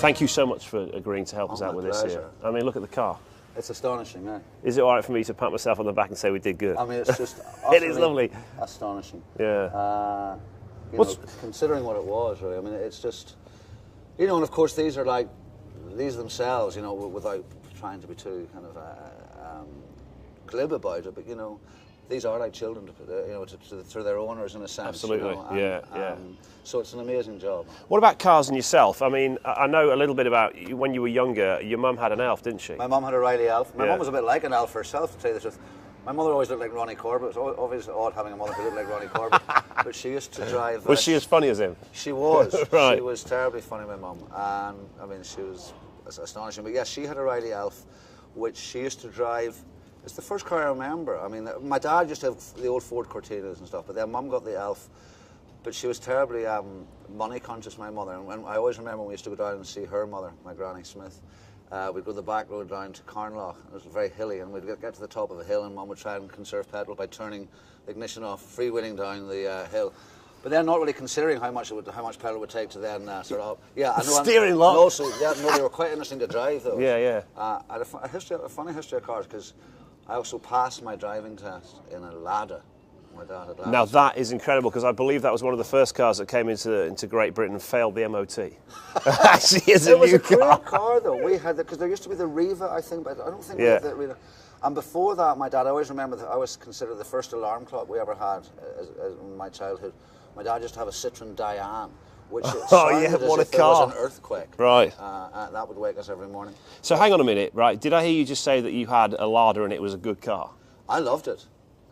Thank you so much for agreeing to help us out with this here. I mean, look at the car. It's astonishing, eh? Is it all right for me to pat myself on the back and say we did good? I mean, it's just it is lovely. Astonishing. Yeah. You know, considering what it was, really. I mean, it's just, you know, and of course these themselves, you know, without trying to be too kind of glib about it, but you know, these are like children, you know, to their owners in a sense. Absolutely, you know, yeah. So it's an amazing job. What about cars and yourself? I mean, I know a little bit about when you were younger. Your mum had an Elf, didn't she? My mum had a Riley Elf. My mum was a bit like an Elf herself, to tell you the truth. My mother always looked like Ronnie Corbett. It was always odd having a mother who looked like Ronnie Corbett. But she used to drive... Was she as funny as him? She was. Right. She was terribly funny, my mum. And, I mean, she was astonishing. But, yeah, she had a Riley Elf, which she used to drive... It's the first car I remember. I mean, my dad used to have the old Ford Cortinas and stuff, but then Mum got the Elf. But she was terribly money conscious, my mother. And I always remember when we used to go down and see her mother, my Granny Smith. We'd go the back road down to Carnlough. It was very hilly, and we'd get to the top of a hill, and Mum would try and conserve petrol by turning the ignition off, freewheeling down the hill. But then not really considering how much petrol it would take to then sort of... Yeah, I know. Steering lock. And also, yeah, no, they were quite interesting to drive, though. Yeah, yeah. I had a funny history of cars, because I also passed my driving test in a Lada. My dad had Ladas. Now that is incredible, because I believe that was one of the first cars that came into Great Britain and failed the MOT. Actually, it's a new car. It was a great car, though. We had because there used to be the Riva, I think, but I don't think we had the Riva. And before that, my dad, I always remember that I was considered the first alarm clock we ever had in my childhood. My dad used to have a Citroen Diane, which sounded as if there was an earthquake. Right. That would wake us every morning. So hang on a minute, right? Did I hear you just say that you had a Lada and it was a good car? I loved it.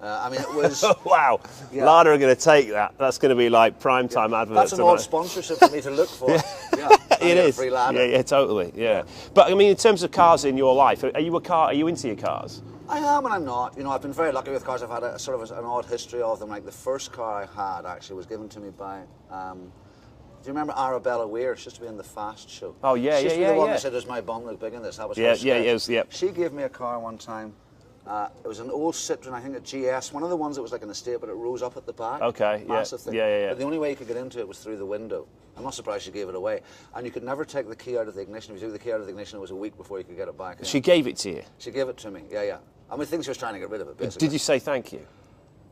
I mean, it was... Wow. Yeah. Lada are going to take that. That's going to be like prime-time adverts. That's an odd sponsorship for me to look for. Yeah. It is. Free Lada. Yeah, totally. Yeah. But I mean, in terms of cars in your life, are you into your cars? I am and I'm not. You know, I've been very lucky with cars. I've had sort of an odd history of them. Like the first car I had actually was given to me by... do you remember Arabella Weir? She used to be in the Fast show. Oh, yeah, she used to be the one that said, does my bum look big in this? That was her sketch. Yeah. She gave me a car one time. It was an old Citroen, I think a GS, one of the ones that was like an estate, but it rose up at the back. Okay, massive thing. Yeah. But the only way you could get into it was through the window. I'm not surprised she gave it away. And you could never take the key out of the ignition. If you took the key out of the ignition, it was a week before you could get it back. She gave it to you? She gave it to me, yeah. I mean, I think she was trying to get rid of it, basically. Did you say thank you?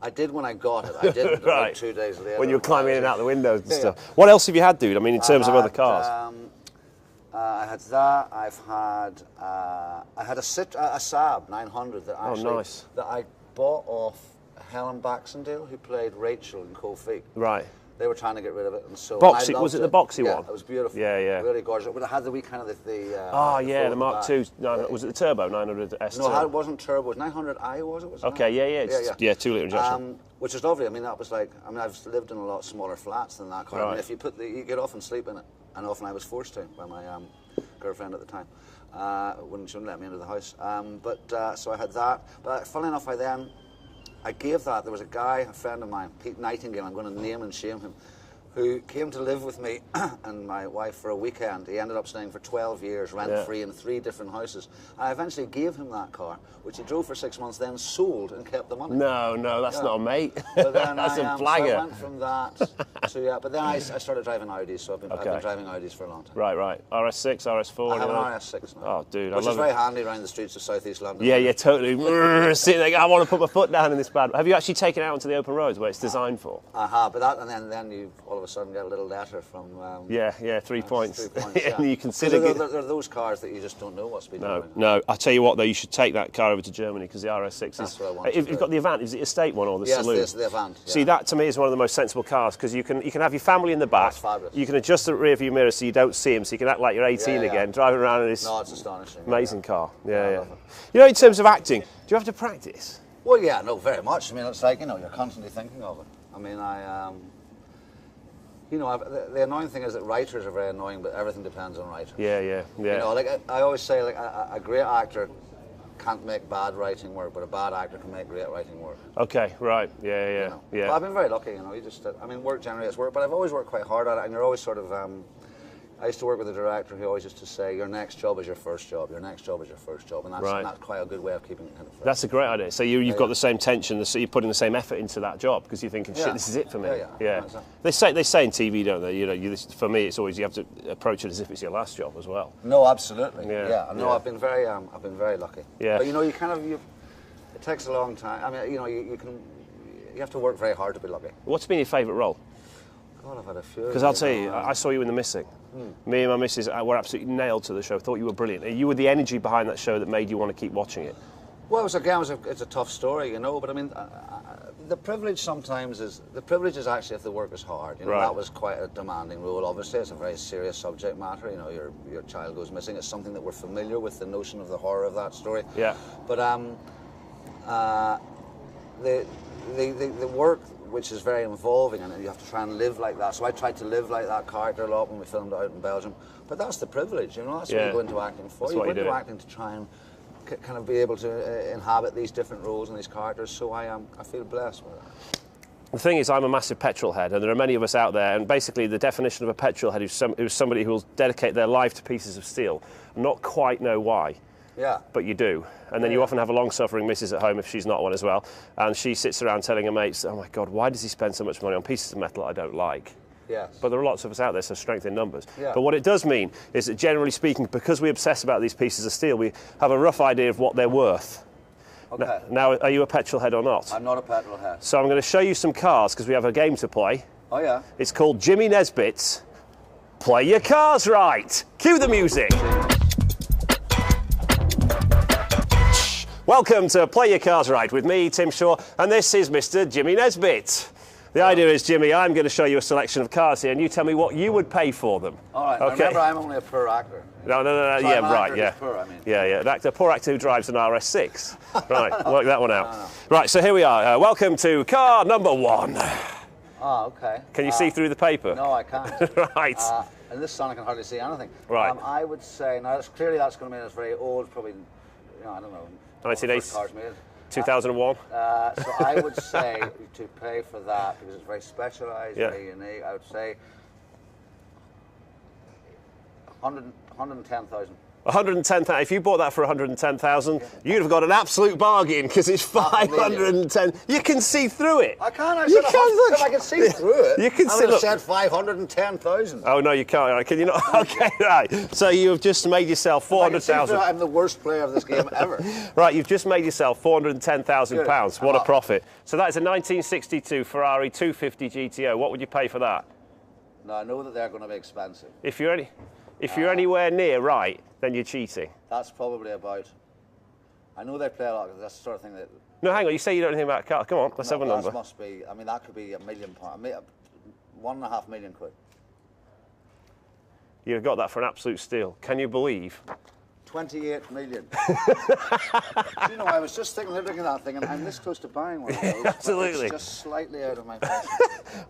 I did when I got it. I didn't right. Like 2 days later. When you were climbing in and out the windows and stuff. What else have you had, dude? I mean, in terms of other cars? I had that. I had a Saab 900 that actually that I bought off Helen Baxendale, who played Rachel in Cold Feet. Right. They were trying to get rid of it, and so was it the boxy one? Yeah, it was beautiful. Yeah. Really gorgeous. But it had the wee kind of the Mark II. Was it the turbo 900 S2? No, it wasn't turbo. It was 900i, was it? Okay, yeah, 2 litre injection. Which is lovely. I mean, that was like. I mean, I've lived in a lot smaller flats than that car. Right. I mean, if you get off and sleep in it, and often I was forced to by my girlfriend at the time. She wouldn't let me into the house. So I had that. But funnily enough, I gave that. There was a guy, a friend of mine, Pete Nightingale. I'm going to name and shame him, who came to live with me and my wife for a weekend. He ended up staying for 12 years, rent-free, in 3 different houses. I eventually gave him that car, which he drove for 6 months, then sold and kept the money. No, that's not a mate. But then that's a flagger. So I went from that but then I started driving Audis, so I've been driving Audis for a long time. Right. RS6, RS4? I have an RS6 now. Oh, dude, which is very handy around the streets of South East London. Yeah, totally. Sitting there, I want to put my foot down in this bad. Have you actually taken it out onto the open roads where it's designed for? I have, but that, and then you all of a sudden get a little letter from... 3 points. 3 points, yeah. And you consider... There are those cars that you just don't know what's been doing. No, I'll tell you what, though, you should take that car over to Germany, because the RS6 That's what I want. You've got the Avant. Is it estate one or the saloon? Yes, the Avant. Yeah. See, that to me is one of the most sensible cars, because you can have your family in the back. That's fabulous. You can adjust the rear view mirror so you don't see them, so you can act like you're 18 again, driving around in this it's astonishing. Amazing car. Yeah. You know, in terms of acting, do you have to practice? Well, yeah, no, very much. I mean, it's like, you're constantly thinking of it. I mean, the annoying thing is that writers are very annoying, but everything depends on writers. Yeah. Like I always say, like a great actor can't make bad writing work, but a bad actor can make great writing work. Okay, right. Yeah. But I've been very lucky, work generates work, but I've always worked quite hard at it, and you're always sort of, I used to work with a director who always used to say, your next job is your first job, your next job is your first job, and that's quite a good way of keeping it kind of fresh. That's a great idea. So you've got the same tension, so you're putting the same effort into that job because you're thinking, shit, this is it for me. Yeah. They say in TV, don't they? You know, for me, it's always you have to approach it as if it's your last job as well. No, absolutely. Yeah. No, I've been very lucky. Yeah. But you know, it takes a long time. I mean, you know, you have to work very hard to be lucky. What's been your favourite role? God, I've had a few. Because I'll tell you, I saw you in The Missing. Me and my missus were absolutely nailed to the show. Thought you were brilliant. You were the energy behind that show that made you want to keep watching it. Well, it's a tough story, you know. But I mean, the privilege sometimes is actually if the work is hard. You know, that was quite a demanding role. Obviously, it's a very serious subject matter. You know, your child goes missing. It's something that we're familiar with, the notion of the horror of that story. Yeah. But the work, which is very involving, and you have to try and live like that. So I tried to live like that character a lot when we filmed out in Belgium. But that's the privilege, you know. That's what you go into acting for. You go into acting to try and kind of be able to inhabit these different roles and these characters. So I feel blessed with that. The thing is, I'm a massive petrol head, and there are many of us out there, and basically the definition of a petrol head is somebody who will dedicate their life to pieces of steel, not quite know why. Yeah. But you do. And then you often have a long-suffering missus at home if she's not one as well, and she sits around telling her mates, oh my God, why does he spend so much money on pieces of metal I don't like? Yes. But there are lots of us out there, so strength in numbers. Yeah. But what it does mean is that generally speaking, because we obsess about these pieces of steel, we have a rough idea of what they're worth. Okay. Now, are you a petrol head or not? I'm not a petrol head. So I'm going to show you some cars because we have a game to play. Oh, yeah? It's called Jimmy Nesbitt's Play Your Cars Right. Cue the music. Welcome to Play Your Cars Right with me, Tim Shaw, and this is Mr. Jimmy Nesbitt. The idea is, Jimmy, I'm going to show you a selection of cars here, and you tell me what you would pay for them. All right. Okay. Remember, I'm only a poor actor. No. So Yeah, right. Yeah. Poor, I mean. Yeah. A poor actor who drives an RS6. Right. Work that one out. No. Right. So here we are. Welcome to car number 1. Oh, okay. Can you see through the paper? No, I can't. Right. In this sun, I can hardly see anything. Right. I would say now. That's going to mean it's very old. Probably, I don't know. 1980s. Cars made. 2001. So I would say to pay for that, because it's very specialised, very unique, I would say 110,000. 110,000. If you bought that for 110,000, you'd have got an absolute bargain because it's 510. You can see through it. I can't. If I can see through it. You can I see. would have said 510,000. Oh no, you can't. Right? Can you not? Okay, right. So you've just made yourself 400,000. I'm the worst player of this game ever. Right, you've just made yourself £410,000. What a profit! So that is a 1962 Ferrari 250 GTO. What would you pay for that? No, I know that they're going to be expensive. If you're anywhere near right, then you're cheating. That's probably about. I know they play a lot. That's the sort of thing that. No, hang on. You say you don't know anything about cars. Come on, let's have a number. That must be. I mean, that could be £1 million. £1.5 million. You've got that for an absolute steal. Can you believe? 28 million. You know, I was just looking at that thing, and I'm this close to buying one of those. Absolutely. It's just slightly out of my fashion.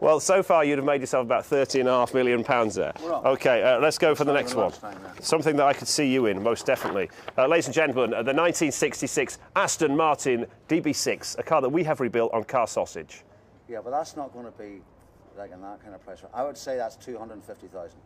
Well, so far you'd have made yourself about £30.5 million there. Okay, let's go for the next one. Something that I could see you in, most definitely. Ladies and gentlemen, the 1966 Aston Martin DB6, a car that we have rebuilt on Car Sausage. Yeah, but that's not going to be like in that kind of price. I would say that's 250,000.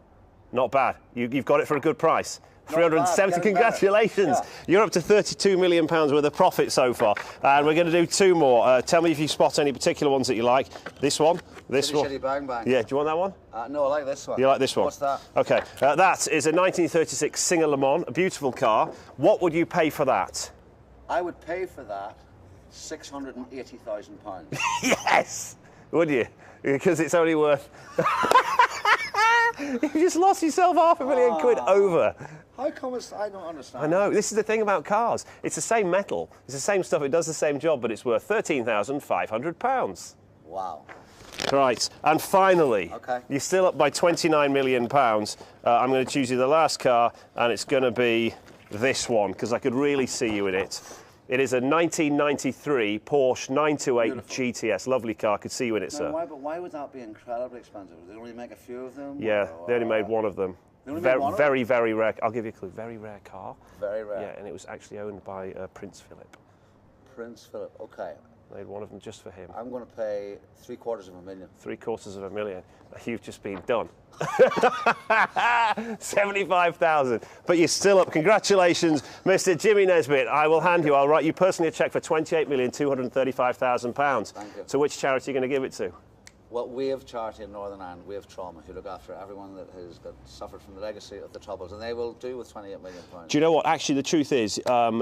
Not bad. You've got it for a good price. 370, congratulations. Yeah. You're up to £32 million worth of profit so far. And we're going to do 2 more. Tell me if you spot any particular ones that you like. This one, this one. Shitty bang bang. Yeah, do you want that one? No, I like this one. You like this one? What's that? Okay, that is a 1936 Singer Le Mans, a beautiful car. What would you pay for that? I would pay for that £680,000. Yes! Would you? Because it's only worth... You just lost yourself £500,000 over. How come I don't understand? I know. This is the thing about cars. It's the same metal. It's the same stuff. It does the same job, but it's worth £13,500. Wow. Right. And finally, you're still up by £29 million. I'm going to choose you the last car, and it's going to be this one, because I could really see you in it. It is a 1993 Porsche 928 GTS. Lovely car. I could see you in it, sir. Why would that be incredibly expensive? Did they only make a few of them? Yeah, they only made one of them. Very, very rare. I'll give you a clue. Very rare car. Very rare. Yeah, and it was actually owned by Prince Philip. Prince Philip. Okay. Made one of them just for him. I'm going to pay $750,000. $750,000. You've just been done. 75,000. But you're still up. Congratulations, Mr. Jimmy Nesbitt. I'll write you personally a cheque for £28,235,000. Thank you. So which charity are you going to give it to? Well, we have charity in Northern Ireland, we have Trauma, who look after everyone that has suffered from the legacy of the Troubles, and they will do with £28 million. Do you know what? Actually, the truth is,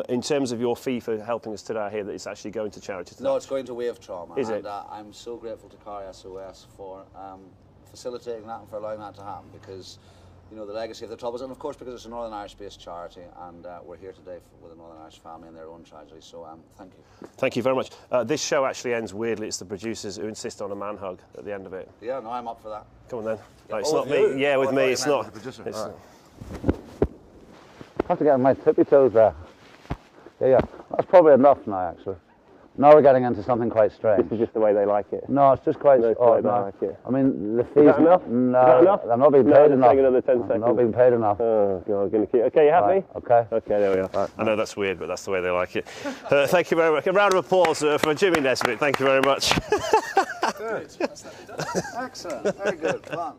in terms of your fee for helping us today, I hear that it's actually going to charity today. No, it's going to We Have Trauma. Is it? And I'm so grateful to Car S.O.S for facilitating that and for allowing that to happen, because you know, the legacy of the Troubles, and of course because it's a Northern Irish-based charity, and we're here today with a Northern Irish family and their own tragedy, so thank you. Thank you very much. This show actually ends weirdly. It's the producers who insist on a man hug at the end of it. Yeah, no, I'm up for that. Come on then. Yeah, No, it's not me. Yeah, with me, it's not. It's right. I have to get on my tippy toes there. Yeah, that's probably enough now, actually. Now we're getting into something quite strange. This is just the way they like it. No, it's just quite odd. No. Like it. I mean, the fees... Is that enough? No, is that enough? I'm not being paid enough. Another 10 seconds. I'm not being paid enough. Oh, God, going to keep... OK, you happy? Right, OK. OK, there we are. Right. I know that's weird, but that's the way they like it. Thank you very much. A round of applause for Jimmy Nesbitt. Thank you very much. Good. Excellent. Very good. Fun.